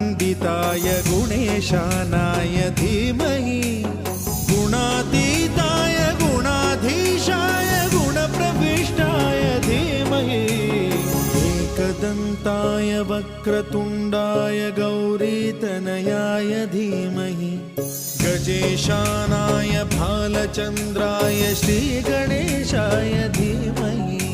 वन्दिताय गुणेशानाय धीमहि गुणातीताय गुणाधीशाय गुणप्रविष्टाय धीमहि एकदन्ताय वक्रतुण्डाय गौरीतनयाय धीमहि गजेशानाय भालचन्द्राय श्रीगणेशाय धीमहि